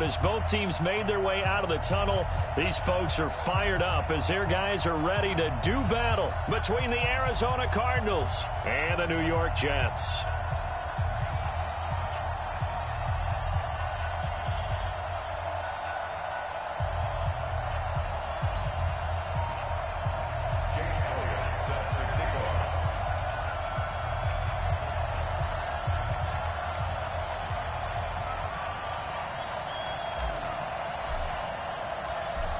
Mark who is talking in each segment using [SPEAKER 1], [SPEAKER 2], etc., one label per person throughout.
[SPEAKER 1] as both teams made their way out of the tunnel. These folks are fired up as their guys are ready to do battle between the Arizona Cardinals and the New York Jets.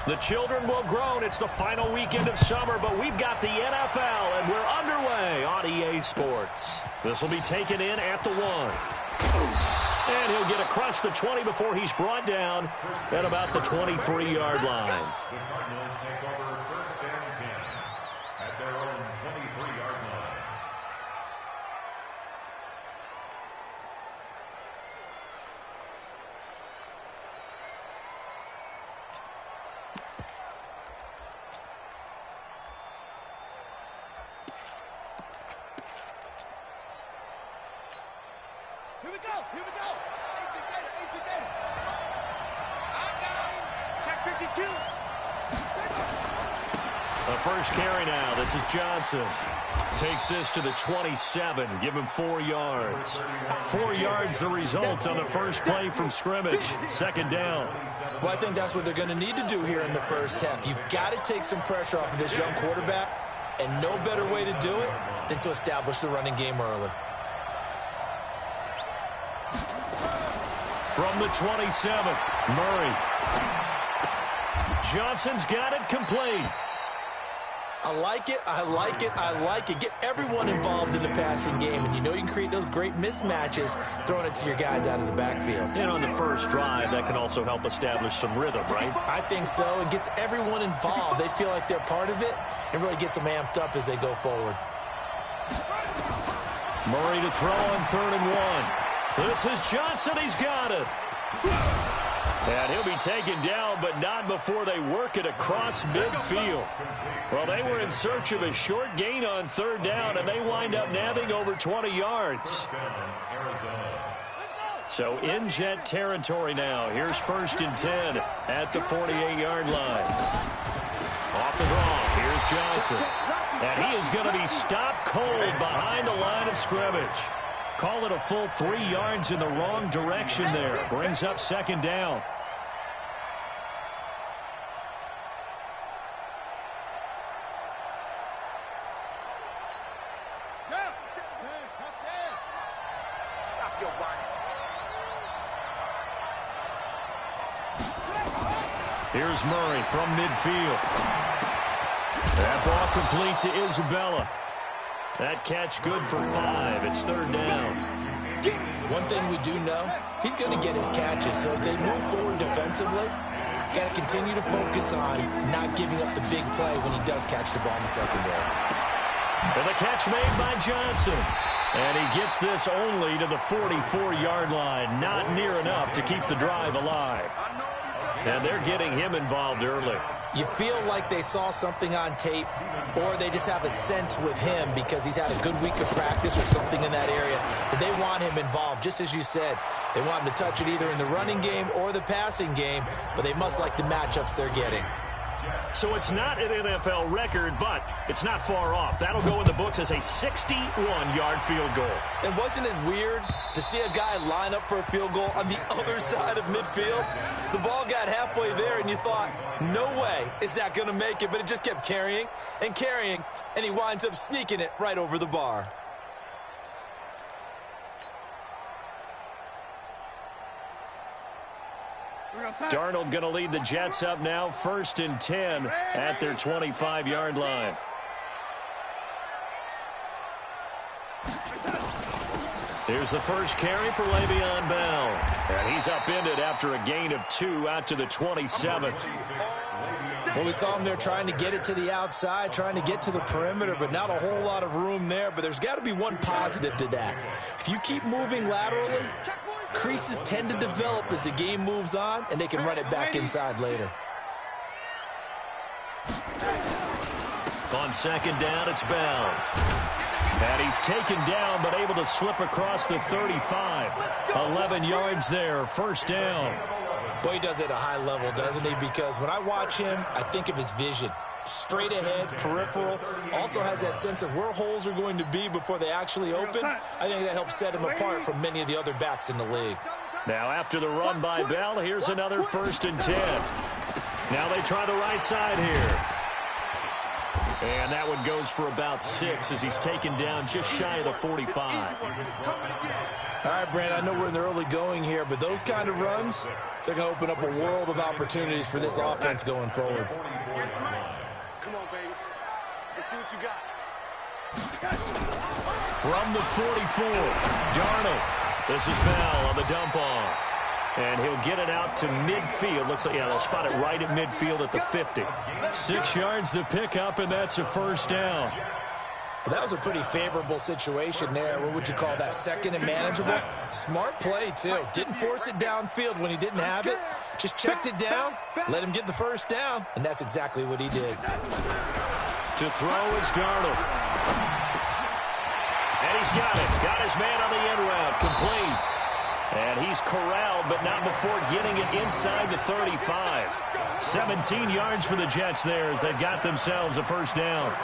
[SPEAKER 1] The children will groan. It's the final weekend of summer, but we've got the NFL, and we're underway on EA Sports. This will be taken in at the 1. And he'll get across the 20 before he's brought down at about the 23-yard line.
[SPEAKER 2] The Cardinals take over first and 10 at their own 23-yard line.
[SPEAKER 3] Here we go. I'm down. Check 52.
[SPEAKER 1] The first carry now. This is Johnson. Takes this to the 27. Give him 4 yards. 4 yards the result on the first play from scrimmage. Second down.
[SPEAKER 4] Well, I think that's what they're going to need to do here in the first half. You've got to take some pressure off of this young quarterback, and no better way to do it than to establish the running game early.
[SPEAKER 1] From the 27, Murray. Johnson's got it complete.
[SPEAKER 4] I like it. Get everyone involved in the passing game, and you know you can create those great mismatches throwing it to your guys out of the backfield.
[SPEAKER 1] And on the first drive, that can also help establish some rhythm, right?
[SPEAKER 4] I think so. It gets everyone involved. They feel like they're part of it, and really gets them amped up as they go forward.
[SPEAKER 1] Murray to throw on 3rd and 1. This is Johnson. He's got it. And he'll be taken down, but not before they work it across midfield. Well, they were in search of a short gain on 3rd down, and they wind up nabbing over 20 yards. So in Jet territory now. Here's 1st and 10 at the 48-yard line. Off the draw. Here's Johnson. And he is going to be stopped cold behind the line of scrimmage. Call it a full 3 yards in the wrong direction there. Brings up 2nd down.
[SPEAKER 3] Stop your whining.
[SPEAKER 1] Here's Murray from midfield. That ball complete to Isabella. That catch good for 5. It's 3rd down.
[SPEAKER 4] One thing we do know, he's going to get his catches. So as they move forward defensively, got to continue to focus on not giving up the big play when he does catch the ball in the secondary.
[SPEAKER 1] And the catch made by Johnson. And he gets this only to the 44-yard line. Not near enough to keep the drive alive. And they're getting him involved early.
[SPEAKER 4] You feel like they saw something on tape, or they just have a sense with him because he's had a good week of practice or something in that area, that they want him involved. Just as you said, they want him to touch it either in the running game or the passing game, but they must like the matchups they're getting.
[SPEAKER 1] So it's not an NFL record, but it's not far off. That'll go in the books as a 61-yard field goal.
[SPEAKER 4] And wasn't it weird to see a guy line up for a field goal on the other side of midfield? The ball got halfway there, and you thought, no way is that going to make it, but it just kept carrying, and he winds up sneaking it right over the bar.
[SPEAKER 1] Darnold going to lead the Jets up now, 1st and 10 at their 25-yard line. Here's the first carry for Le'Veon Bell. And he's upended after a gain of 2 out to the 27.
[SPEAKER 4] Well, we saw him there trying to get it to the outside, trying to get to the perimeter, but not a whole lot of room there. But there's got to be one positive to that. If you keep moving laterally, creases tend to develop as the game moves on, and they can run it back inside later.
[SPEAKER 1] On 2nd down, it's Bell. And he's taken down, but able to slip across the 35. 11 yards there, 1st down.
[SPEAKER 4] Well, he does it at a high level, doesn't he? Because when I watch him, I think of his vision. Straight ahead, peripheral, also has that sense of where holes are going to be before they actually open. I think that helps set him apart from many of the other backs in the league.
[SPEAKER 1] Now after the run by Bell, here's another 1st and 10. Now they try the right side here. And that one goes for about 6 as he's taken down just shy of the 45.
[SPEAKER 4] All right, Brandon, I know we're in the early going here, but those kind of runs, they're going to open up a world of opportunities for this offense going forward.
[SPEAKER 3] Come on, baby. Let's see what you got.
[SPEAKER 1] From the 44, Darnold. This is Bell on the dump off. And he'll get it out to midfield. Looks like, yeah, they'll spot it right at midfield at the 50. 6 yards the pickup, and that's a 1st down.
[SPEAKER 4] Well, that was a pretty favorable situation there. What would you call that? 2nd and manageable? Smart play, too. Didn't force it downfield when he didn't have it. Just checked it down, let him get the 1st down, and that's exactly what he did.
[SPEAKER 1] To throw is Darnold. And he's got it. Got his man on the end route. Complete. And he's corralled, but not before getting it inside the 35. 17 yards for the Jets there as they've got themselves a 1st down.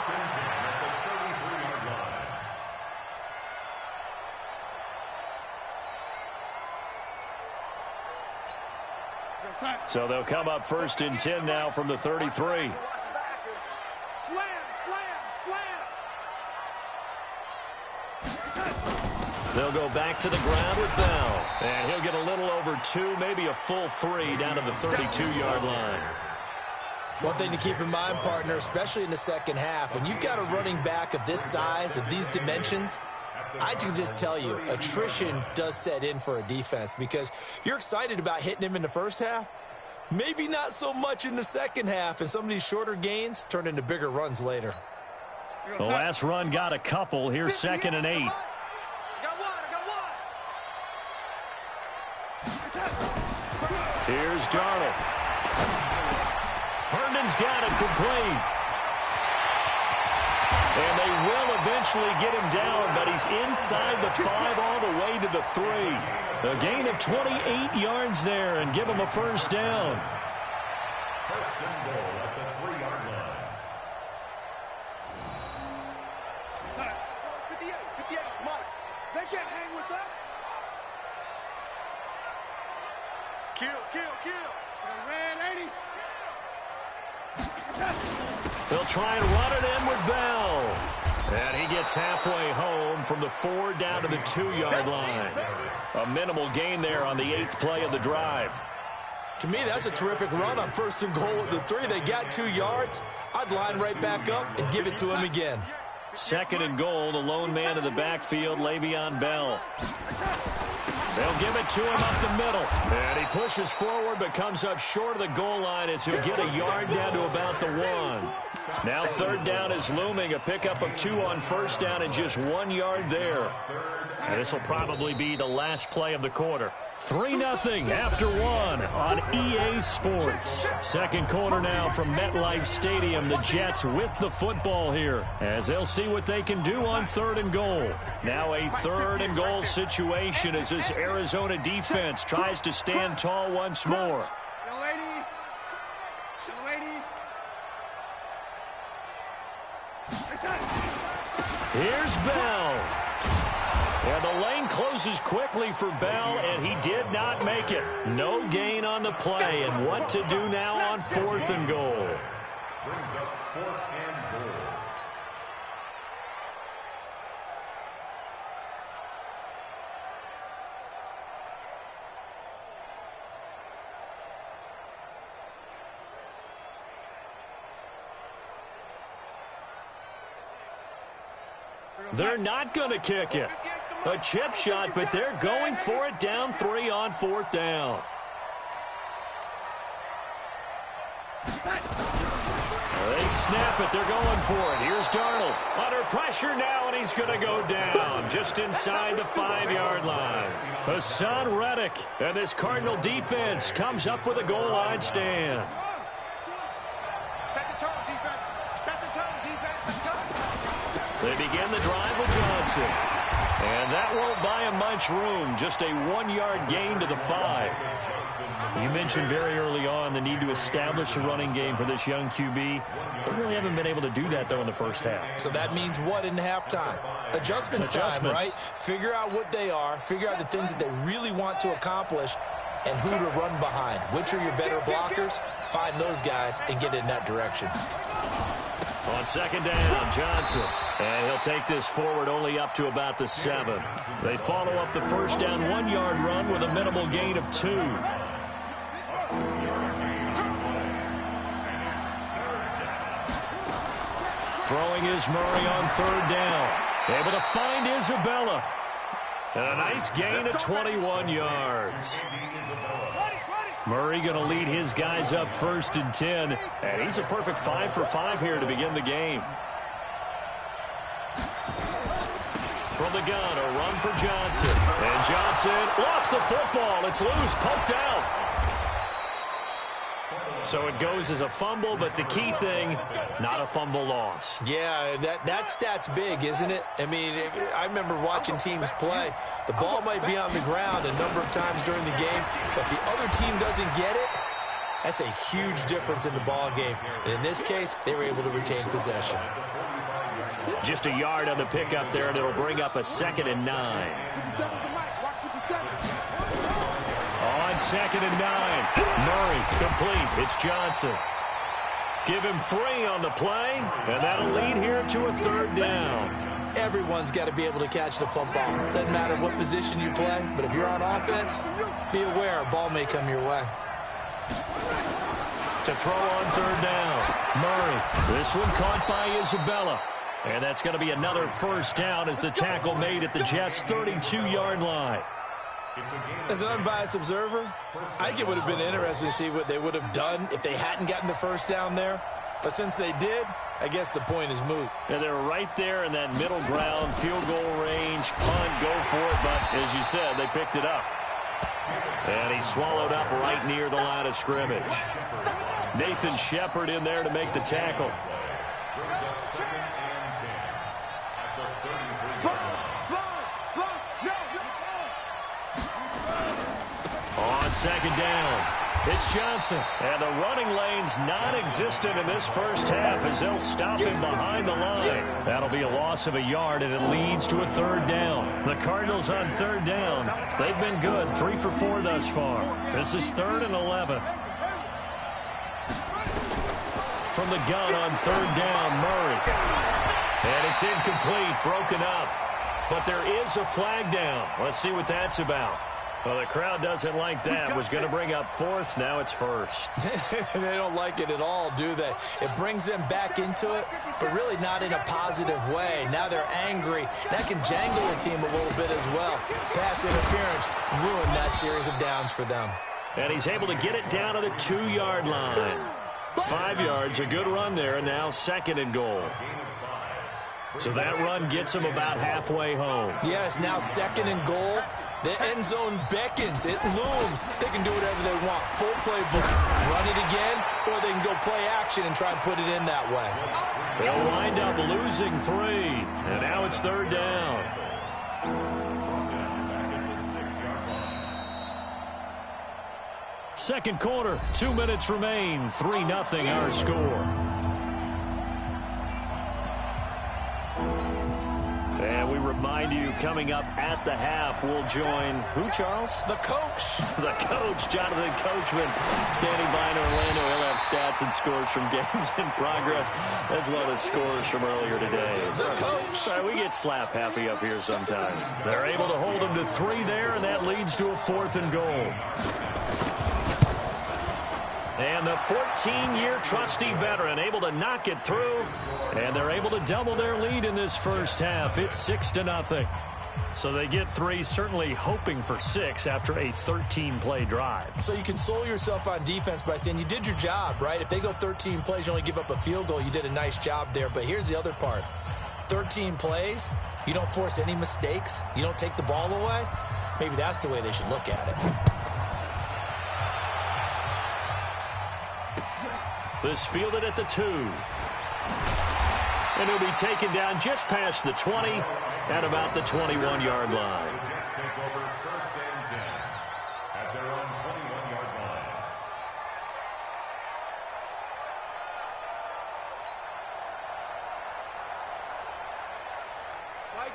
[SPEAKER 1] So they'll come up 1st and 10 now from the 33.
[SPEAKER 3] Slam, slam, slam.
[SPEAKER 1] They'll go back to the ground with Bell. And he'll get a little over 2, maybe a full 3 down to the 32-yard line.
[SPEAKER 4] One thing to keep in mind, partner, especially in the second half, when you've got a running back of this size, of these dimensions, I can just tell you, attrition does set in for a defense because you're excited about hitting him in the first half, maybe not so much in the second half, and some of these shorter gains turn into bigger runs later.
[SPEAKER 1] The last run got a couple. Here's 2nd and 8.
[SPEAKER 3] I got one.
[SPEAKER 1] Here's Darnold. Herndon's got it complete. And they will eventually get him down, but he's inside the 5 all the way to the 3. A gain of 28 yards there and give him a 1st down.
[SPEAKER 2] 1st and goal at the 3-yard line.
[SPEAKER 3] 58, 58, come on. They can't hang with us. Kill, kill, kill. Man, 80.
[SPEAKER 1] They'll try and run it in with Bell. And he gets halfway home from the 4 down to the 2-yard line. A minimal gain there on the 8th play of the drive.
[SPEAKER 4] To me, that's a terrific run on 1st and goal at the 3. They got 2 yards. I'd line right back up and give it to him again.
[SPEAKER 1] 2nd and goal, the lone man in the backfield, Le'Veon Bell. They'll give it to him up the middle. And he pushes forward but comes up short of the goal line as he'll get a yard down to about the 1. Now 3rd down is looming. A pickup of 2 on 1st down and just 1 yard there. And this will probably be the last play of the quarter. 3-0 after 1 on EA Sports. 2nd quarter now from MetLife Stadium. The Jets with the football here as they'll see what they can do on 3rd and goal. Now a 3rd and goal situation as this Arizona defense tries to stand tall once more. Here's Bell. And the lane closes quickly for Bell, and he did not make it. No gain on the play, and what to do now on 4th and goal.
[SPEAKER 2] Brings up 4th and goal.
[SPEAKER 1] They're not going to kick it. A chip shot, but they're going for it down 3 on 4th down. They snap it. They're going for it. Here's Darnold. Under pressure now, and he's going to go down just inside the 5-yard line. Hassan Reddick and this Cardinal defense comes up with a goal line stand.
[SPEAKER 3] Set the tone, defense. Set the tone, defense. Let's go.
[SPEAKER 1] They begin the drive with Johnson. And that won't buy him much room. Just a 1-yard gain to the 5. You mentioned very early on the need to establish a running game for this young QB. They really haven't been able to do that, though, in the first half.
[SPEAKER 4] So that means what in halftime? Adjustments time, right? Figure out what they are. Figure out the things that they really want to accomplish and who to run behind. Which are your better blockers? Find those guys and get in that direction.
[SPEAKER 1] On second down, Johnson. And he'll take this forward only up to about the 7. They follow up the first down 1-yard run with a minimal gain of 2. Throwing is Murray on third down. Able to find Isabella. And a nice gain of 21 yards. Murray going to lead his guys up first and 10. And he's a perfect 5 for 5 here to begin the game. From the gun, a run for Johnson. And Johnson lost the football. It's loose, poked out. So it goes as a fumble, but the key thing, not a fumble loss.
[SPEAKER 4] Yeah, that stat's big, isn't it? I mean, I remember watching teams play. The ball might be on the ground a number of times during the game, but if the other team doesn't get it, that's a huge difference in the ball game. And in this case, they were able to retain possession.
[SPEAKER 1] Just a yard on the pickup there, and it'll bring up a 2nd and 9. On 2nd and 9. Murray complete. It's Johnson. Give him 3 on the play, and that'll lead here to a 3rd down.
[SPEAKER 4] Everyone's got to be able to catch the football. Doesn't matter what position you play, but if you're on offense, be aware a ball may come your way.
[SPEAKER 1] To throw on 3rd down. Murray. This one caught by Isabella. And that's going to be another first down as the tackle made at the Jets' 32-yard line.
[SPEAKER 4] As an unbiased observer, I think it would have been interesting to see what they would have done if they hadn't gotten the first down there. But since they did, I guess the point is moot.
[SPEAKER 1] And they're right there in that middle ground, field goal range, punt, go for it. But as you said, they picked it up. And he swallowed up right near the line of scrimmage. Nathan Shepard in there to make the tackle. On second down, it's Johnson. And the running lane's non-existent in this first half as they'll stop him behind the line. That'll be a loss of a yard, and it leads to a 3rd down. The Cardinals on 3rd down. They've been good, 3 for 4 thus far. This is 3rd and 11. From the gun on 3rd down, Murray. And it's incomplete, broken up. But there is a flag down. Let's see what that's about. Well, the crowd doesn't like that. Was going to bring up 4th. Now it's 1st.
[SPEAKER 4] They don't like it at all, do they? It brings them back into it, but really not in a positive way. Now they're angry. That can jangle the team a little bit as well. Pass interference ruined that series of downs for them.
[SPEAKER 1] And he's able to get it down to the 2-yard line. 5 yards, a good run there, and now 2nd and goal. So that run gets him about halfway home.
[SPEAKER 4] Yes, now 2nd and goal. The end zone beckons. It looms. They can do whatever they want. Full playbook. Run it again, or they can go play action and try and put it in that way.
[SPEAKER 1] They'll wind up losing 3. And now it's 3rd down. Second quarter, 2 minutes remain. 3-0 our score. And we remind you, coming up at the half, we'll join who, Charles?
[SPEAKER 4] The coach.
[SPEAKER 1] The coach, Jonathan Coachman, standing by in Orlando. He'll have stats and scores from games in progress, as well as scores from earlier today.
[SPEAKER 4] The coach.
[SPEAKER 1] Sorry, we get slap happy up here sometimes. They're able to hold him to 3 there, and that leads to a 4th and goal. And the 14-year trusty veteran able to knock it through. And they're able to double their lead in this first half. It's 6-0. So they get 3, certainly hoping for 6 after a 13-play drive.
[SPEAKER 4] So you console yourself on defense by saying you did your job, right? If they go 13 plays, you only give up a field goal. You did a nice job there. But here's the other part. 13 plays, you don't force any mistakes. You don't take the ball away. Maybe that's the way they should look at it.
[SPEAKER 1] This fielded at the 2. And he'll be taken down just past the 20 at about the 21-yard line.
[SPEAKER 2] Jets take over 1st and 10 at their own 21-yard line.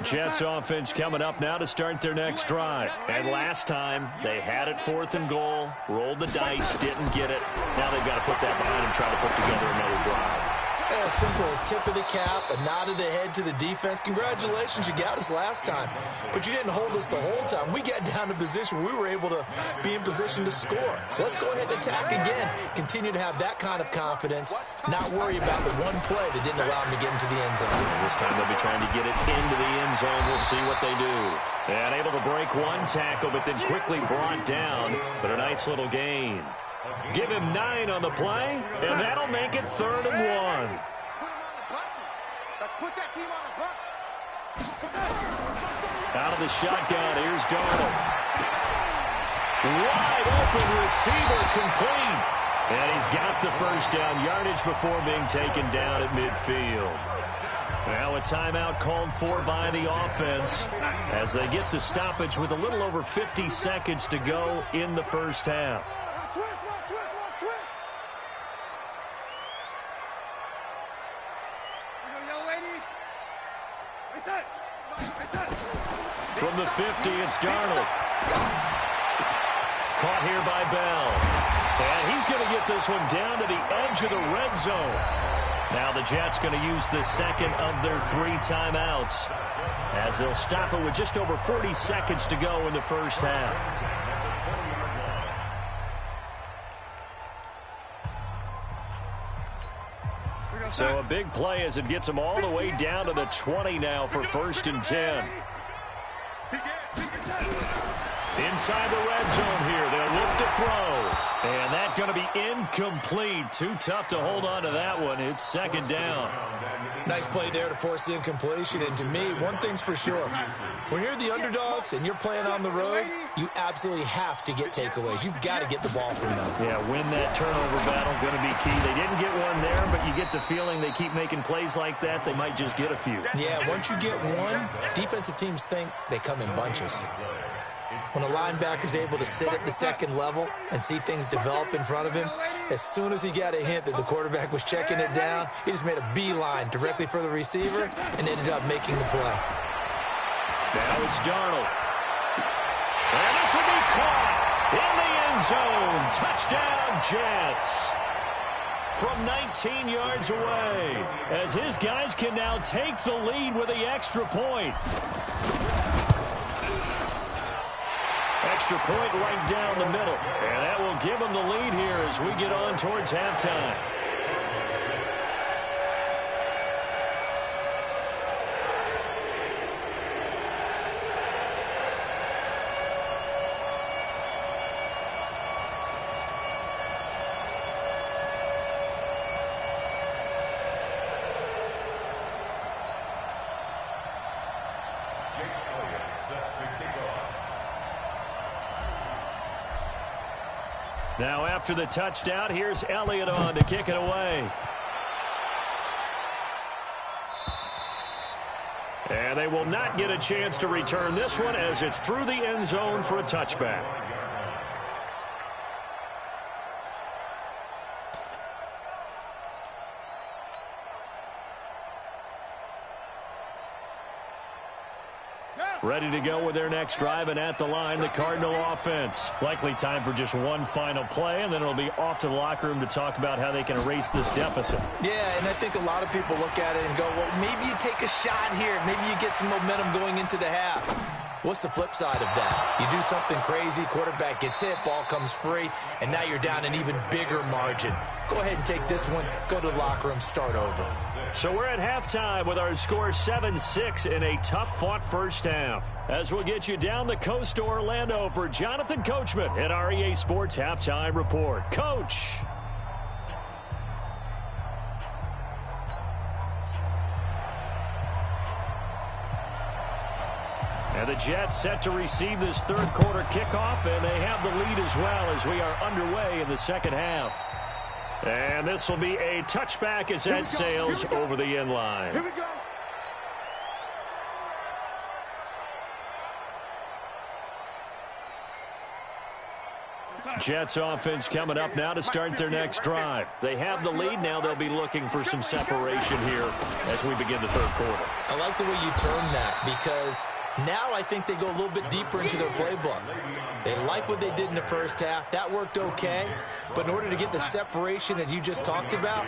[SPEAKER 1] Jets offense coming up now to start their next drive. And last time, they had it 4th and goal, rolled the dice, didn't get it. Now they've got to put that behind them, try to put together another drive.
[SPEAKER 4] A simple tip of the cap, a nod of the head to the defense. Congratulations, you got us last time. But you didn't hold us the whole time. We got down to position where we were able to be in position to score. Let's go ahead and attack again. Continue to have that kind of confidence, not worry about the one play that didn't allow them to get into the end zone.
[SPEAKER 1] This time they'll be trying to get it into the end zone. We'll see what they do. And able to break one tackle, but then quickly brought down. But a nice little gain. Give him 9 on the play, and that'll make it 3rd and 1.
[SPEAKER 3] Put him on the buses. Let's put that team on the bus.
[SPEAKER 1] Out of the shotgun, here's Darnold. Wide open receiver, complete. And he's got the first down yardage before being taken down at midfield. Now a timeout called for by the offense as they get the stoppage with a little over 50 seconds to go in the first half. From the 50, it's Darnold. Caught here by Bell. And he's going to get this one down to the edge of the red zone. Now the Jets going to use the second of their 3 timeouts as they'll stop it with just over 40 seconds to go in the first half. So a big play as it gets them all the way down to the 20 now for 1st and 10. Inside the red zone here. They'll look to throw. And that's going to be incomplete. Too tough to hold on to that one. It's 2nd down.
[SPEAKER 4] Nice play there to force the incompletion. And to me, one thing's for sure. When you're the underdogs and you're playing on the road, you absolutely have to get takeaways. You've got to get the ball from them.
[SPEAKER 1] Yeah, win that turnover battle, going to be key. They didn't get one there, but you get the feeling they keep making plays like that, they might just get a few.
[SPEAKER 4] Yeah, once you get one, defensive teams think they come in bunches. When a linebacker's able to sit at the second level and see things develop in front of him, as soon as he got a hint that the quarterback was checking it down, he just made a beeline directly for the receiver and ended up making the play.
[SPEAKER 1] Now it's Darnold. And this will be caught in the end zone. Touchdown, Jets. From 19 yards away, as his guys can now take the lead with the extra point. Extra point right down the middle. And that will give them the lead here as we get on towards halftime. Now after the touchdown, here's Elliott on to kick it away. And they will not get a chance to return this one as it's through the end zone for a touchback. Ready to go with their next drive, and at the line, the Cardinal offense. Likely time for just one final play, and then it'll be off to the locker room to talk about how they can erase this deficit.
[SPEAKER 4] Yeah, and I think a lot of people look at it and go, well, maybe you take a shot here. Maybe you get some momentum going into the half. What's the flip side of that? You do something crazy, quarterback gets hit, ball comes free, and now you're down an even bigger margin. Go ahead and take this one, go to the locker room, start over.
[SPEAKER 1] So we're at halftime with our score 7-6 in a tough-fought first half. As we'll get you down the coast to Orlando for Jonathan Coachman at our EA Sports Halftime Report. Coach. And the Jets set to receive this third quarter kickoff, and they have the lead as well as we are underway in the second half. And this will be a touchback as that sails over the end line.
[SPEAKER 3] Here we go.
[SPEAKER 1] Jets offense coming up now to start their next drive. They have the lead. Now they'll be looking for some separation here as we begin the third quarter.
[SPEAKER 4] I like the way you term that, because now I think they go a little bit deeper into their playbook. They like what they did in the first half. That worked okay. But in order to get the separation that you just talked about,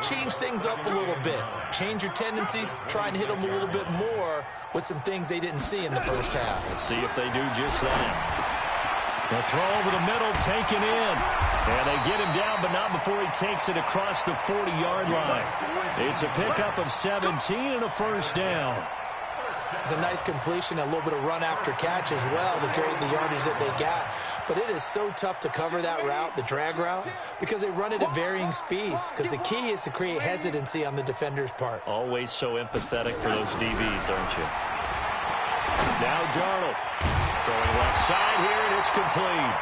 [SPEAKER 4] change things up a little bit. Change your tendencies. Try and hit them a little bit more with some things they didn't see in the first half.
[SPEAKER 1] Let's see if they do just that. The throw over the middle, taken in. And they get him down, but not before he takes it across the 40-yard line. It's a pickup of 17 and a first down.
[SPEAKER 4] It's a nice completion, a little bit of run after catch as well to create the yardage that they got. But it is so tough to cover that route, the drag route, because they run it at varying speeds. Because the key is to create hesitancy on the defender's part.
[SPEAKER 1] Always so empathetic for those DBs, aren't you? Now Darnold throwing left side here, and it's complete.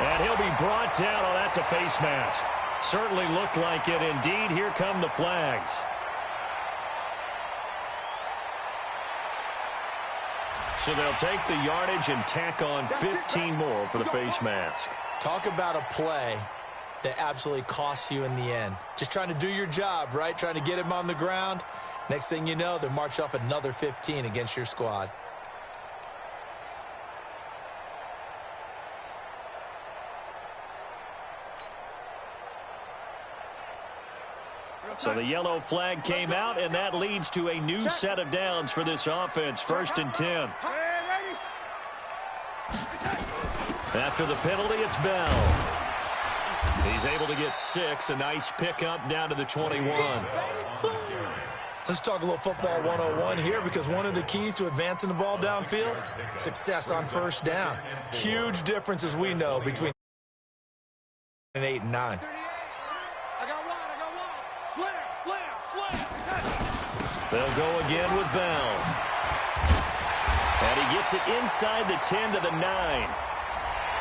[SPEAKER 1] And he'll be brought down. Oh, that's a face mask. Certainly looked like it. Indeed, here come the flags. So they'll take the yardage and tack on 15 more for the face mask.
[SPEAKER 4] Talk about a play that absolutely costs you in the end. Just trying to do your job, right? Trying to get him on the ground. Next thing you know, they march off another 15 against your squad.
[SPEAKER 1] So the yellow flag came out, and that leads to a new set of downs for this offense. 1st and 10. After the penalty, it's Bell. He's able to get 6. A nice pickup down to the 21.
[SPEAKER 4] Let's talk a little football 101 here, because one of the keys to advancing the ball downfield, success on first down. Huge difference, as we know, between 8 and 9.
[SPEAKER 1] They'll go again with Bell. And he gets it inside the 10 to the 9.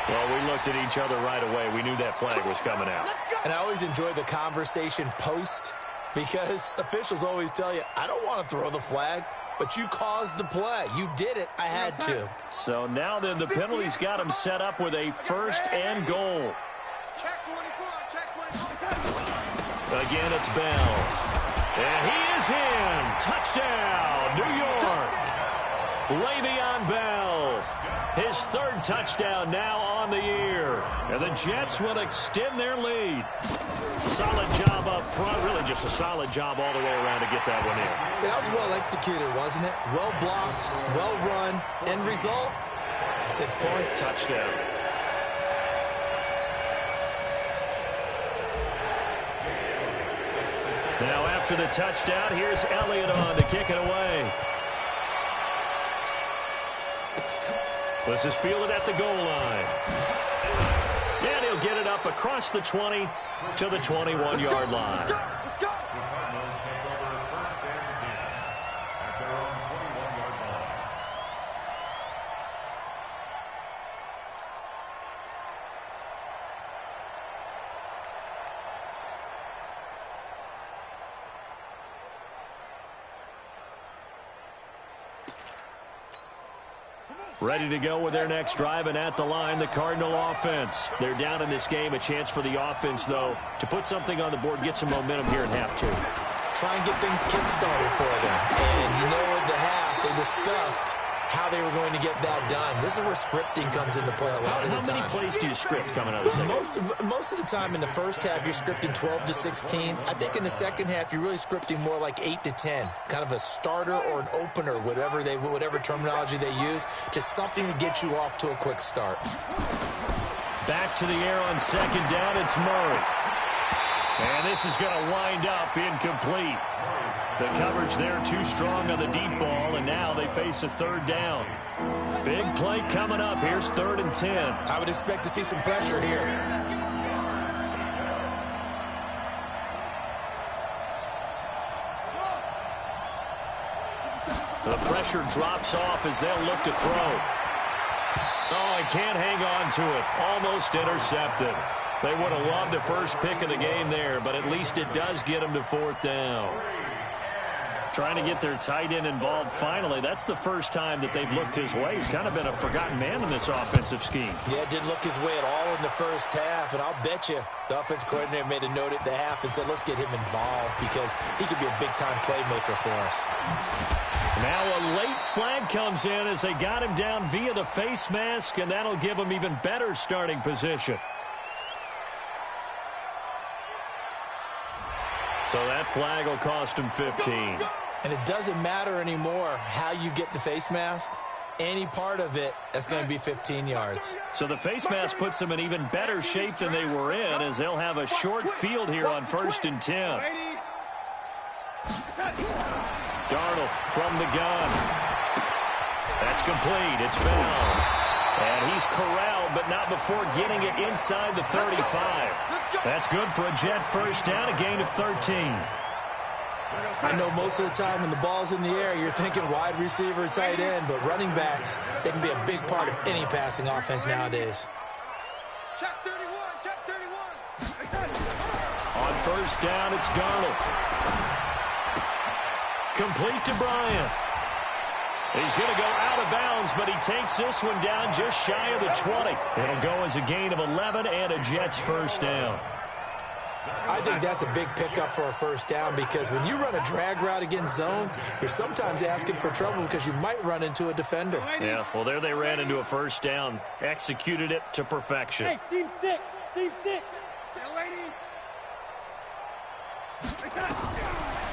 [SPEAKER 1] Well, we looked at each other right away. We knew that flag was coming out.
[SPEAKER 4] And I always enjoy the conversation post, because officials always tell you, I don't want to throw the flag, but you caused the play. You did it. I had to.
[SPEAKER 1] So now then, the penalty's got him set up with a 1st and goal. Again, it's Bell. And he is in. Touchdown, New York. Le'Veon Bell. His 3rd touchdown now on the year. And the Jets will extend their lead. Solid job up front. Really just a solid job all the way around to get that one in.
[SPEAKER 4] That was well executed, wasn't it? Well blocked, well run. End result, 6 points.
[SPEAKER 1] Touchdown. Now after the touchdown, here's Elliott on to kick it away. This is fielded at the goal line. And he'll get it up across the 20 to the 21-yard line. Ready to go with their next drive, and at the line, the Cardinal offense. They're down in this game. A chance for the offense, though, to put something on the board, get some momentum here in half 2.
[SPEAKER 4] Try and get things kick-started for them. And you know, at the half, they discussed how they were going to get that done. This is where scripting comes into play a lot of the time.
[SPEAKER 1] How many plays do you script coming out of the second?
[SPEAKER 4] Most of the time in the first half, you're scripting 12 to 16. I think in the second half, you're really scripting more like 8 to 10. Kind of a starter or an opener, whatever terminology they use. Just something to get you off to a quick start.
[SPEAKER 1] Back to the air on 2nd down, it's Murray. And this is going to wind up incomplete. The coverage there too strong on the deep ball, and now they face a 3rd down. Big play coming up. Here's 3rd and 10.
[SPEAKER 4] I would expect to see some pressure here.
[SPEAKER 1] The pressure drops off as they'll look to throw. Oh, he can't hang on to it. Almost intercepted. They would have loved the first pick of the game there, but at least it does get them to 4th down. Trying to get their tight end involved finally. That's the first time that they've looked his way. He's kind of been a forgotten man in this offensive scheme.
[SPEAKER 4] Yeah, didn't look his way at all in the first half, and I'll bet you the offense coordinator made a note at the half and said, let's get him involved because he could be a big-time playmaker for us.
[SPEAKER 1] Now a late flag comes in as they got him down via the face mask, and that'll give him even better starting position. So that flag will cost him 15.
[SPEAKER 4] And it doesn't matter anymore how you get the face mask. Any part of it, that's going to be 15 yards.
[SPEAKER 1] So the face mask puts them in even better shape than they were in as they'll have a short field here on 1st and 10. Darnold from the gun. That's complete. It's fouled. And he's corralled, but not before getting it inside the 35. That's good for a Jet first down, a gain of 13.
[SPEAKER 4] I know most of the time when the ball's in the air, you're thinking wide receiver, tight end, but running backs, they can be a big part of any passing offense nowadays.
[SPEAKER 3] Check 31, check 31.
[SPEAKER 1] On 1st down, it's Darnold. Complete to Bryant. He's going to go out of bounds, but he takes this one down just shy of the 20. It'll go as a gain of 11 and a Jets first down.
[SPEAKER 4] I think that's a big pickup for a first down because when you run a drag route against zone, you're sometimes asking for trouble because you might run into a defender.
[SPEAKER 1] Yeah, well, there they ran into a first down, executed it to perfection.
[SPEAKER 5] Hey, seam 6, seam 6.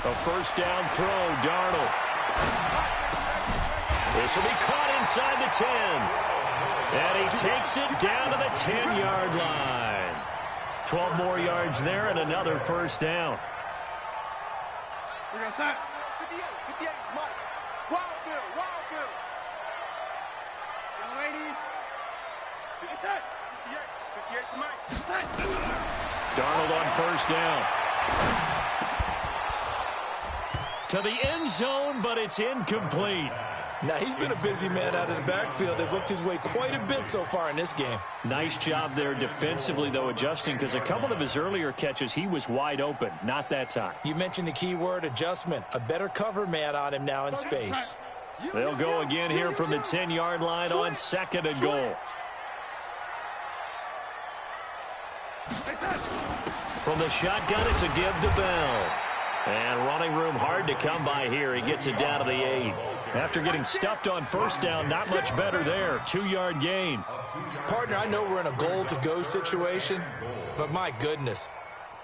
[SPEAKER 1] A first down throw, Darnold. This will be caught inside the 10. And he takes it down to the 10-yard line. 12 more yards there and another first down.
[SPEAKER 3] 58, 58, Mike. Wild Bill, Wild Bill. Young lady. 58, 58 to Mike.
[SPEAKER 1] Darnold on first down. To the end zone, but it's incomplete.
[SPEAKER 4] Now, he's been a busy man out of the backfield. They've looked his way quite a bit so far in this game.
[SPEAKER 1] Nice job there defensively, though, adjusting, because a couple of his earlier catches, he was wide open. Not that time.
[SPEAKER 4] You mentioned the key word, adjustment. A better cover man on him now in space.
[SPEAKER 1] They'll go again here from the 10-yard line on 2nd and goal. From the shotgun, it's a give to Bell. And running room hard to come by here. He gets it down to the 8. After getting stuffed on first down, not much better there. 2-yard gain.
[SPEAKER 4] Partner, I know we're in a goal-to-go situation, but my goodness.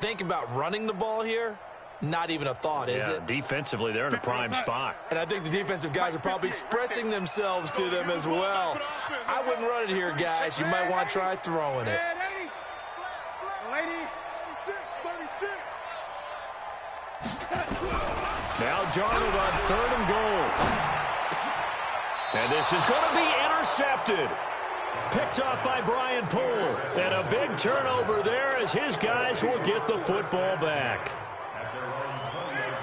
[SPEAKER 4] Think about running the ball here. Not even a thought, is it?
[SPEAKER 1] Defensively, they're in a prime spot.
[SPEAKER 4] And I think the defensive guys are probably expressing themselves to them as well. I wouldn't run it here, guys. You might want to try throwing it.
[SPEAKER 1] Now Darnold on 3rd and goal. And this is going to be intercepted. Picked off by Brian Poole. And a big turnover there as his guys will get the football back.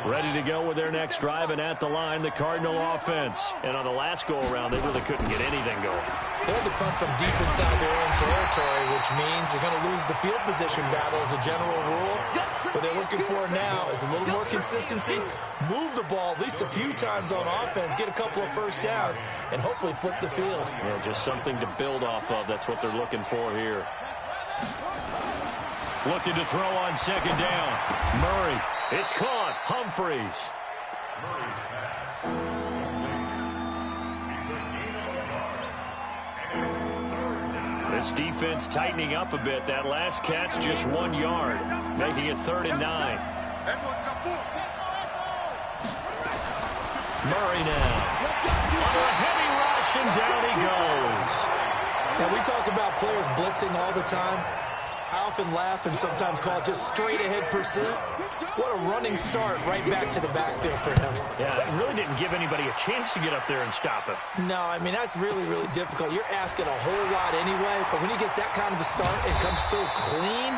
[SPEAKER 1] Ready to go with their next drive, and at the line, the Cardinal offense. And on the last go-around, they really couldn't get anything going.
[SPEAKER 4] They had to punt from deep inside their own territory, which means they're going to lose the field position battle as a general rule. What they're looking for now is a little more consistency, move the ball at least a few times on offense, get a couple of first downs, and hopefully flip the field.
[SPEAKER 1] Yeah, just something to build off of. That's what they're looking for here. Looking to throw on 2nd down. Murray. It's caught. Humphreys. This defense tightening up a bit. That last catch just 1 yard, making it 3rd and 9. Murray now. On a heavy rush, and down he goes.
[SPEAKER 4] Now, we talk about players blitzing all the time. I often laugh and sometimes call it just straight-ahead pursuit. What a running start right back to the backfield for him.
[SPEAKER 1] Yeah, it really didn't give anybody a chance to get up there and stop him.
[SPEAKER 4] No, I mean, that's really, really difficult. You're asking a whole lot anyway, but when he gets that kind of a start and comes through clean,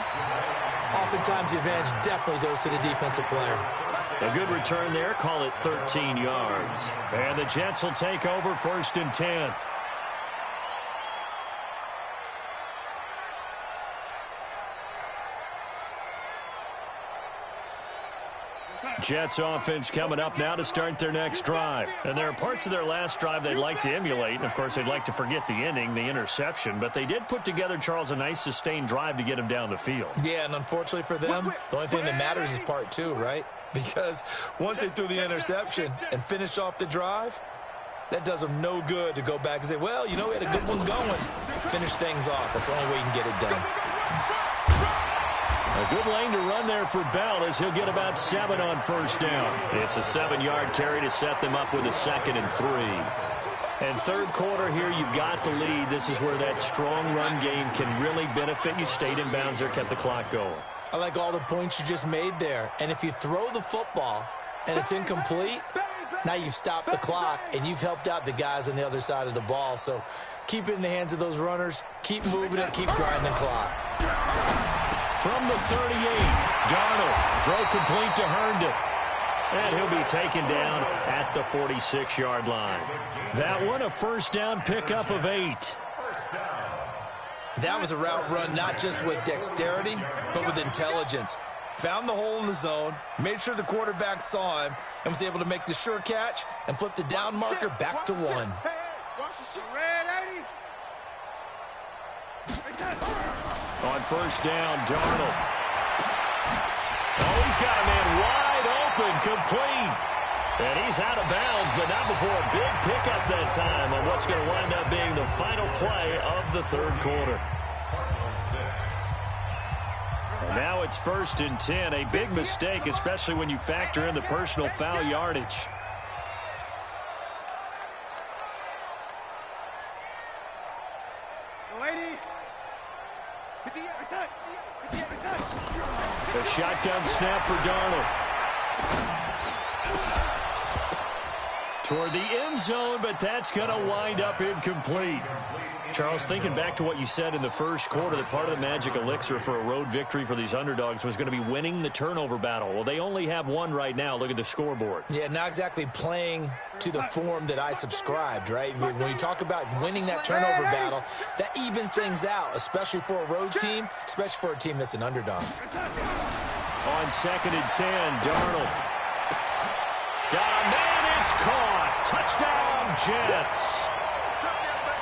[SPEAKER 4] oftentimes the advantage definitely goes to the defensive player.
[SPEAKER 1] A good return there. Call it 13 yards. And the Jets will take over 1st and 10. Jets offense coming up now to start their next drive. And there are parts of their last drive they'd like to emulate. And, of course, they'd like to forget the ending, the interception. But they did put together, Charles, a nice sustained drive to get him down the field.
[SPEAKER 4] Yeah, and unfortunately for them, the only thing that matters is part two, right? Because once they threw the interception and finished off the drive, that does them no good to go back and say, well, you know, we had a good one going. Finish things off. That's the only way you can get it done.
[SPEAKER 1] A good lane to run there for Bell as he'll get about 7 on first down. It's a 7-yard carry to set them up with a 2nd and 3. And third quarter here, you've got the lead. This is where that strong run game can really benefit you. Stayed in bounds there, kept the clock going.
[SPEAKER 4] I like all the points you just made there. And if you throw the football and it's incomplete, now you've stopped the clock and you've helped out the guys on the other side of the ball. So keep it in the hands of those runners. Keep moving it. Keep grinding the clock.
[SPEAKER 1] From the 38, Darnold, throw complete to Herndon. And he'll be taken down at the 46-yard line. That one, a first down pickup of 8.
[SPEAKER 4] That was a route run not just with dexterity, but with intelligence. Found the hole in the zone, made sure the quarterback saw him, and was able to make the sure catch and flip the down marker back to 1.
[SPEAKER 1] On first down, Darnold. Oh, he's got a man wide open, complete. And he's out of bounds, but not before a big pickup that time on what's going to wind up being the final play of the third quarter. And now it's 1st and 10, a big mistake, especially when you factor in the personal foul yardage. The shotgun snap for Darnold. Toward the end zone, but that's going to wind up incomplete. Charles, thinking back to what you said in the first quarter, that part of the magic elixir for a road victory for these underdogs was going to be winning the turnover battle. Well, they only have one right now. Look at the scoreboard.
[SPEAKER 4] Yeah, not exactly playing to the form that I subscribed, right? When you talk about winning that turnover battle, that evens things out, especially for a road team, especially for a team that's an underdog.
[SPEAKER 1] On 2nd and 10, Darnold. Got a man, it's caught. Touchdown, Jets.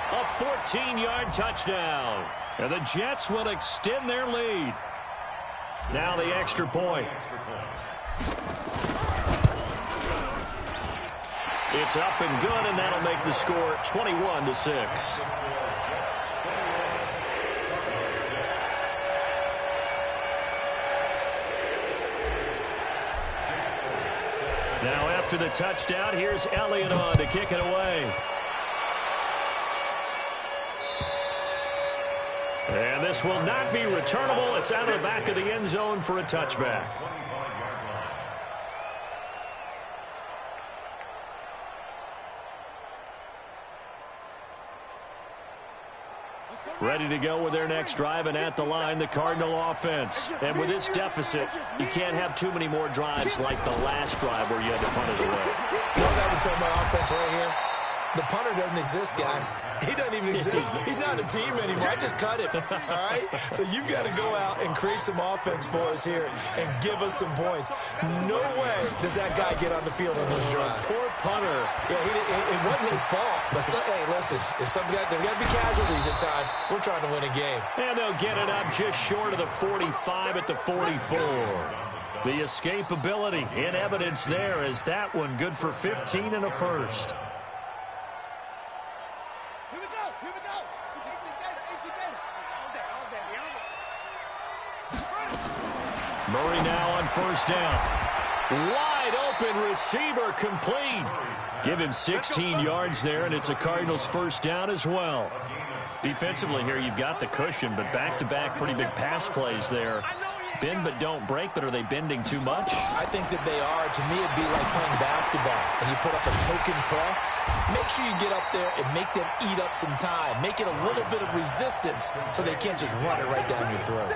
[SPEAKER 1] A 14-yard touchdown. And the Jets will extend their lead. Now the extra point. It's up and good, and that'll make the score 21-6. Now after the touchdown, here's Elliott on to kick it away. And this will not be returnable. It's out of the back of the end zone for a touchback. Ready to go with their next drive, and at the line, the Cardinal offense. And with this deficit, you can't have too many more drives like the last drive where you had to punt it away.
[SPEAKER 4] You know what I would tell my offense right here? The punter doesn't exist, guys. He doesn't even exist. He's not a team anymore. I just cut him, all right? So you've got to go out and create some offense for us here and give us some points. No way does that guy get on the field on this drive.
[SPEAKER 1] Poor punter.
[SPEAKER 4] Yeah, it wasn't his fault. But, hey, listen, there's got to be casualties at times. We're trying to win a game.
[SPEAKER 1] And they'll get it up just short of the 45 at the 44. The escapability in evidence there is that one good for 15 and a first. Murray now on first down. Wide open receiver complete. Give him 16 yards there, and it's a Cardinals first down as well. Defensively here, you've got the cushion, but back-to-back pretty big pass plays there. Bend but don't break, but are they bending too much?
[SPEAKER 4] I think that they are. To me, it'd be like playing basketball, and you put up a token press. Make sure you get up there and make them eat up some time. Make it a little bit of resistance so they can't just run it right down your throat.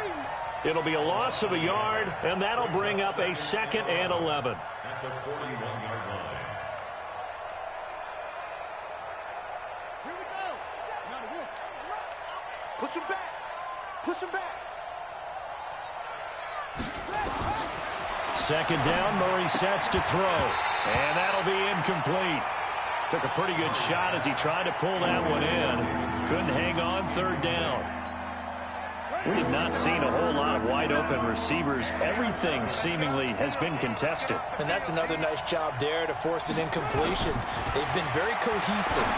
[SPEAKER 1] It'll be a loss of a yard, and that'll bring up a 2nd and 11.
[SPEAKER 2] At the 41-yard line.
[SPEAKER 3] Here we go. Push him back. Push him back.
[SPEAKER 1] Second down, Murray sets to throw. And that'll be incomplete. Took a pretty good shot as he tried to pull that one in. Couldn't hang on. Third down. We have not seen a whole lot of wide-open receivers. Everything seemingly has been contested.
[SPEAKER 4] And that's another nice job there to force an incompletion. They've been very cohesive,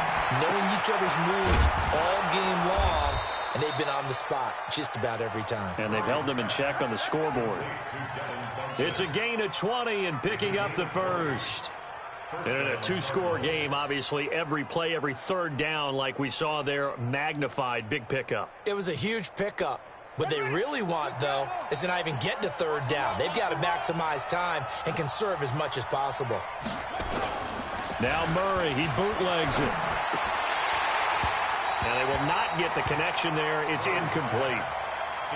[SPEAKER 4] knowing each other's moves all game long, and they've been on the spot just about every time.
[SPEAKER 1] And they've held them in check on the scoreboard. It's a gain of 20 and picking up the first. And in a two-score game, obviously, every play, every third down, like we saw there, magnified. Big pickup.
[SPEAKER 4] It was a huge pickup. What they really want, though, is to not even get to third down. They've got to maximize time and conserve as much as possible.
[SPEAKER 1] Now Murray, he bootlegs it. Now they will not get the connection there. It's incomplete.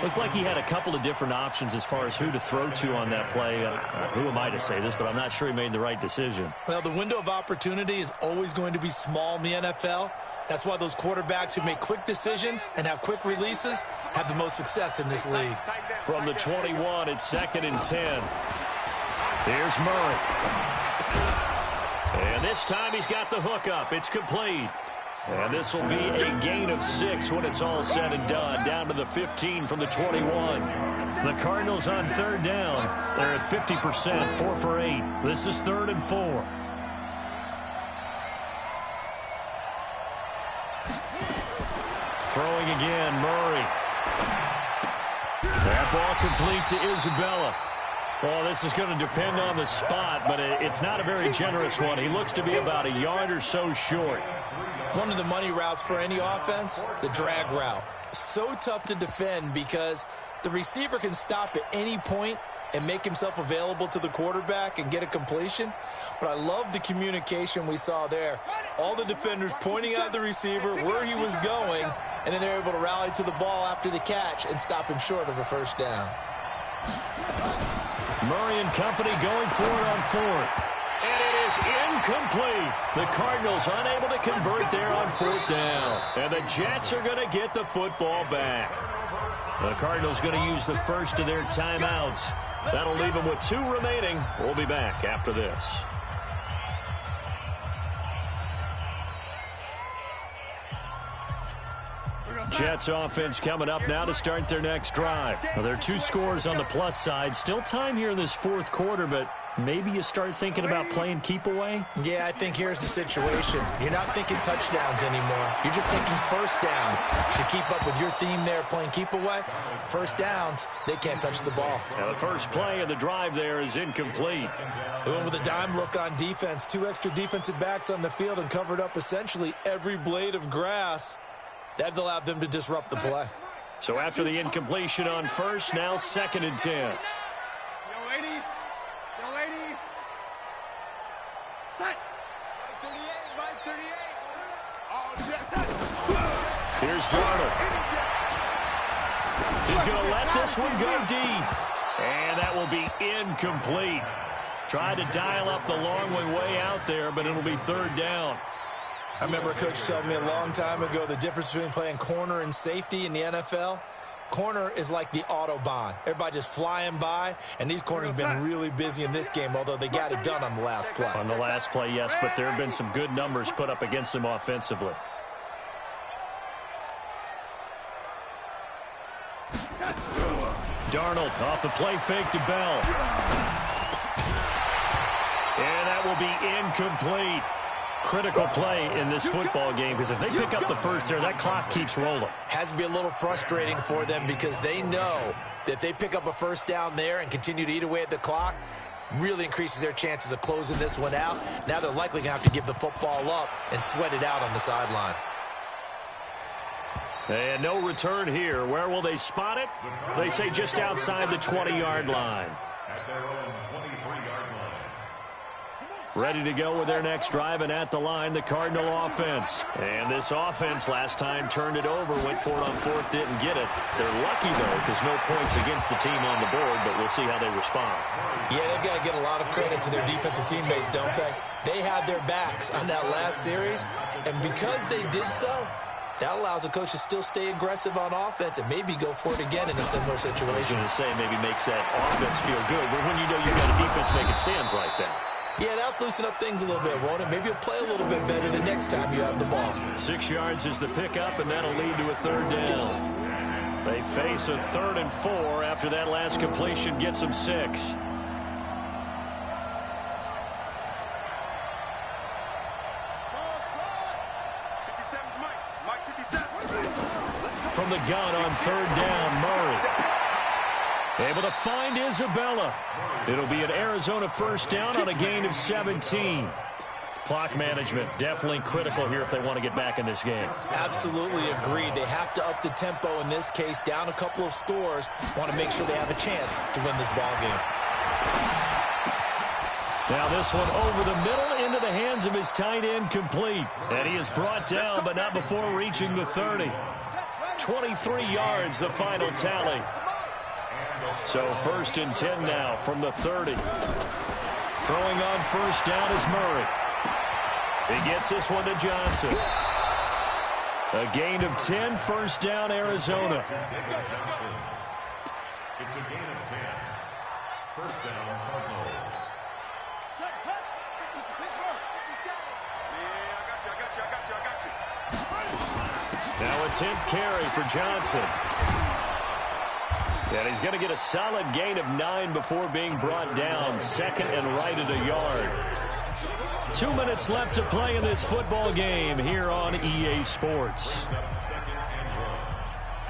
[SPEAKER 1] Looked like he had a couple of different options as far as who to throw to on that play. Who am I to say this, but I'm not sure he made the right decision.
[SPEAKER 4] Well, the window of opportunity is always going to be small in the NFL. That's why those quarterbacks who make quick decisions and have quick releases have the most success in this league.
[SPEAKER 1] From the 21, it's 2nd and 10. Here's Murray. And this time he's got the hook up. It's complete. And this will be a gain of 6 when it's all said and done. Down to the 15 from the 21. The Cardinals on third down. They're at 50%, 4 for 8. This is 3rd and 4. Throwing again, Murray. That ball complete to Isabella. Well, this is going to depend on the spot, but it's not a very generous one. He looks to be about a yard or so short.
[SPEAKER 4] One of the money routes for any offense, the drag route. So tough to defend because the receiver can stop at any point and make himself available to the quarterback and get a completion. But I love the communication we saw there. All the defenders pointing out the receiver, where he was going, and then they're able to rally to the ball after the catch and stop him short of a first down.
[SPEAKER 1] Murray and company going for it on 4th. And it is incomplete. The Cardinals unable to convert there on 4th down. And the Jets are going to get the football back. The Cardinals going to use the first of their timeouts. That'll leave them with 2 remaining. We'll be back after this. Jets offense coming up now to start their next drive. Well, there are 2 scores on the plus side. Still time here in this 4th quarter, but maybe you start thinking about playing keep away?
[SPEAKER 4] Yeah, I think here's the situation. You're not thinking touchdowns anymore. You're just thinking first downs. To keep up with your theme there, playing keep away, first downs, they can't touch the ball.
[SPEAKER 1] Now the first play of the drive there is incomplete.
[SPEAKER 4] They went with a dime look on defense. 2 extra defensive backs on the field and covered up essentially every blade of grass. That allowed them to disrupt the play.
[SPEAKER 1] So after the incompletion on first, now 2nd and 10. Here's Drought. He's going to let this one go deep. And that will be incomplete. Tried to dial up the long way out there, but it'll be 3rd down.
[SPEAKER 4] I remember a coach telling me a long time ago the difference between playing corner and safety in the NFL. Corner is like the Autobahn. Everybody just flying by, and these corners have been really busy in this game, although they got it done on the last play.
[SPEAKER 1] On the last play, yes, but there have been some good numbers put up against them offensively. Darnold off the play fake to Bell. And that will be incomplete. Critical play in this football game because if they pick up the first there, that clock keeps rolling.
[SPEAKER 4] Has to be a little frustrating for them because they know that if they pick up a first down there and continue to eat away at the clock, really increases their chances of closing this one out. Now they're likely going to have to give the football up and sweat it out on the sideline.
[SPEAKER 1] And no return here. Where will they spot it? They say just outside the 20-yard line.
[SPEAKER 2] At their own 23-yard line.
[SPEAKER 1] Ready to go with their next drive, and at the line, the Cardinal offense. And this offense last time turned it over, went for it on 4th, didn't get it. They're lucky, though, because no points against the team on the board, but we'll see how they respond.
[SPEAKER 4] Yeah, they've got to get a lot of credit to their defensive teammates, don't they? They had their backs on that last series, and because they did so, That allows a coach to still stay aggressive on offense and maybe go for it again in a similar situation.
[SPEAKER 1] I was going to say maybe makes that offense feel good, but when you know you've got a defense making stands like that.
[SPEAKER 4] Yeah, that'll loosen up things a little bit, won't it? Maybe you'll play a little bit better the next time you have the ball.
[SPEAKER 1] 6 yards is the pickup, and that'll lead to a third down. They face a 3rd and 4 after that last completion gets them 6. From the gun on 3rd down, Murray. Able to find Isabella. It'll be an Arizona 1st down on a gain of 17. Clock management definitely critical here if they want to get back in this game.
[SPEAKER 4] Absolutely agreed. They have to up the tempo in this case, down a couple of scores. Want to make sure they have a chance to win this ball game.
[SPEAKER 1] Now this one over the middle into the hands of his tight end, complete. And he is brought down, but not before reaching the 30. 23 yards, the final tally. So 1st and 10 now from the 30. Throwing on 1st down is Murray. He gets this one to Johnson. A gain of 10, 1st down, Arizona.
[SPEAKER 2] It's a gain of 10. 1st down, Cardinals.
[SPEAKER 1] Now a 10th carry for Johnson. And he's going to get a solid gain of 9 before being brought down. 2nd and right at a yard. 2 minutes left to play in this football game here on EA Sports.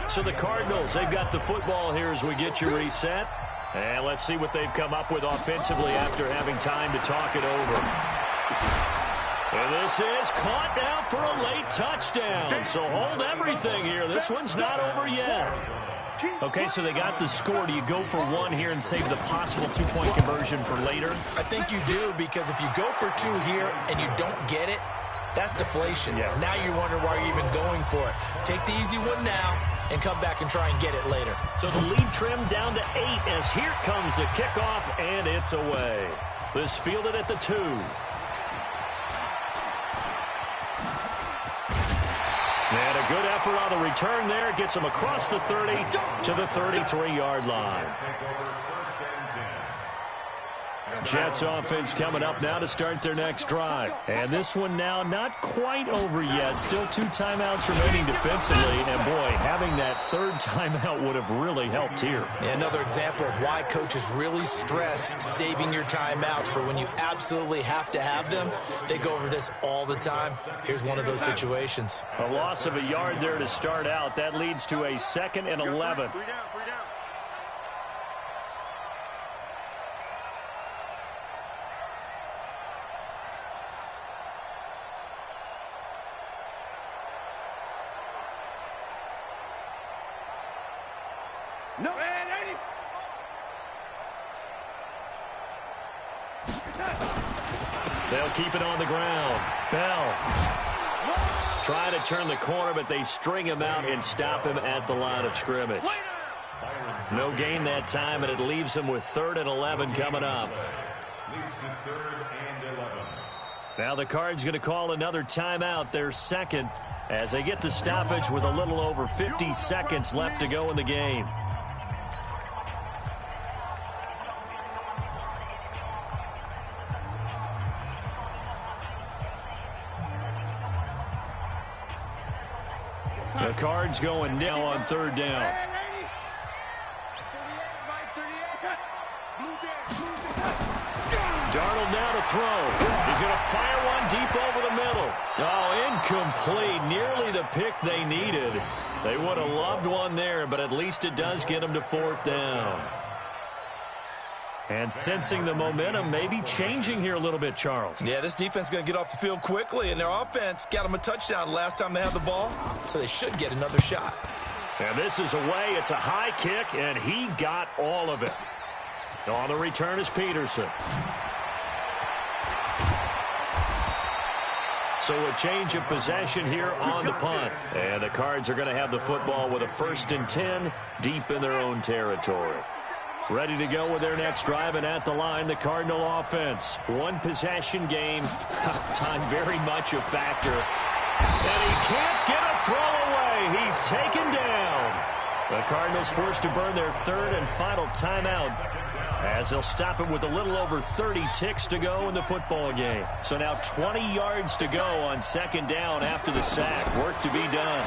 [SPEAKER 1] So the Cardinals, they've got the football here as we get you reset. And let's see what they've come up with offensively after having time to talk it over. And this is caught now for a late touchdown. So hold everything here. This one's not over yet. Okay, so they got the score. Do you go for one here and save the possible two-point conversion for later?
[SPEAKER 4] I think you do, because if you go for 2 here and you don't get it, that's deflation.
[SPEAKER 1] Yeah.
[SPEAKER 4] Now you wonder why you're even going for it. Take the easy one now and come back and try and get it later.
[SPEAKER 1] So the lead trimmed down to 8 as here comes the kickoff, and it's away. This fielded at the 2. And a good effort on the return there. Gets him across the 30 to the 33-yard line. Jets offense coming up now to start their next drive. And this one now not quite over yet. Still 2 timeouts remaining defensively. And, boy, having that 3rd timeout would have really helped here.
[SPEAKER 4] And another example of why coaches really stress saving your timeouts for when you absolutely have to have them. They go over this all the time. Here's one of those situations.
[SPEAKER 1] A loss of a yard there to start out. That leads to a 2nd and 11.
[SPEAKER 3] 3 down. No.
[SPEAKER 1] They'll keep it on the ground. Bell trying to turn the corner, but they string him out and stop him at the line of scrimmage. No gain that time, and it leaves him with 3rd and 11 coming up.
[SPEAKER 2] Leads to 3rd and 11.
[SPEAKER 1] Now the Cards going to call another timeout, their 2nd, as they get the stoppage with a little over 50 seconds left to go in the game. The Cards going now on 3rd down. Darnold now to throw. He's going to fire one deep over the middle. Oh, incomplete. Nearly the pick they needed. They would have loved one there, but at least it does get them to 4th down. And sensing the momentum maybe changing here a little bit, Charles.
[SPEAKER 4] Yeah, this defense is going to get off the field quickly, and their offense got them a touchdown last time they had the ball, so they should get another shot.
[SPEAKER 1] And this is away. It's a high kick, and he got all of it. On the return is Peterson. So a change of possession here on the punt. And the Cards are going to have the football with a 1st and 10 deep in their own territory. Ready to go with their next drive, and at the line, the Cardinal offense. 1 possession game. Time very much a factor. And he can't get a throw away. He's taken down. The Cardinals forced to burn their third and final timeout as they'll stop it with a little over 30 ticks to go in the football game. So now 20 yards to go on second down after the sack. Work to be done.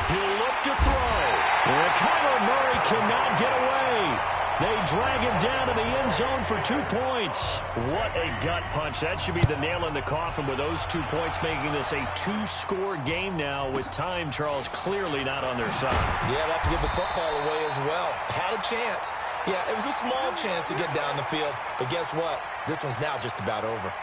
[SPEAKER 1] He'll look to throw. And Kyler Murray cannot get away. They drag him down to the end zone for 2 points. What a gut punch. That should be the nail in the coffin with those 2 points, making this a 2-score game now with time, Charles, clearly not on their side.
[SPEAKER 4] Yeah, they'll have to give the football away as well. Had a chance. Yeah, it was a small chance to get down the field. But guess what? This one's now just about over.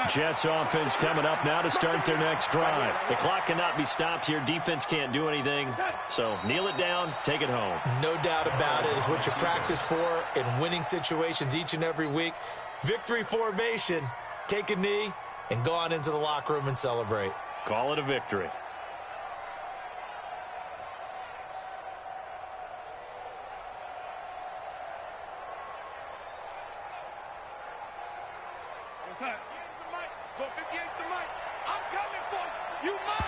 [SPEAKER 1] Jets offense coming up now to start their next drive. The clock cannot be stopped here. Defense can't do anything. So kneel it down, take it home.
[SPEAKER 4] No doubt about it. It's what you practice for in winning situations each and every week. Victory formation. Take a knee and go on into the locker room and celebrate.
[SPEAKER 1] Call it a victory.
[SPEAKER 3] What's that? Go 58's the mic. I'm coming for you. You must.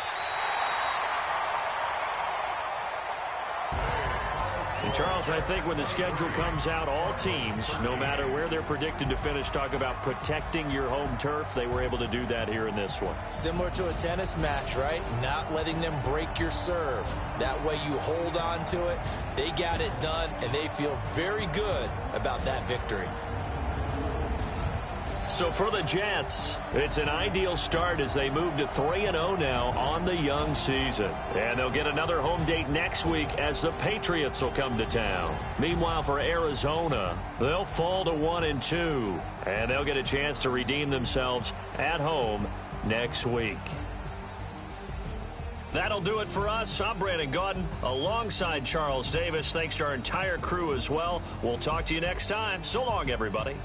[SPEAKER 1] And Charles, I think when the schedule comes out, all teams, no matter where they're predicted to finish, talk about protecting your home turf. They were able to do that here in this one.
[SPEAKER 4] Similar to a tennis match, right? Not letting them break your serve. That way you hold on to it. They got it done, and they feel very good about that victory.
[SPEAKER 1] So for the Jets, it's an ideal start as they move to 3-0 now on the young season. And they'll get another home date next week as the Patriots will come to town. Meanwhile, for Arizona, they'll fall to 1-2. And they'll get a chance to redeem themselves at home next week. That'll do it for us. I'm Brandon Gaudin alongside Charles Davis. Thanks to our entire crew as well. We'll talk to you next time. So long, everybody.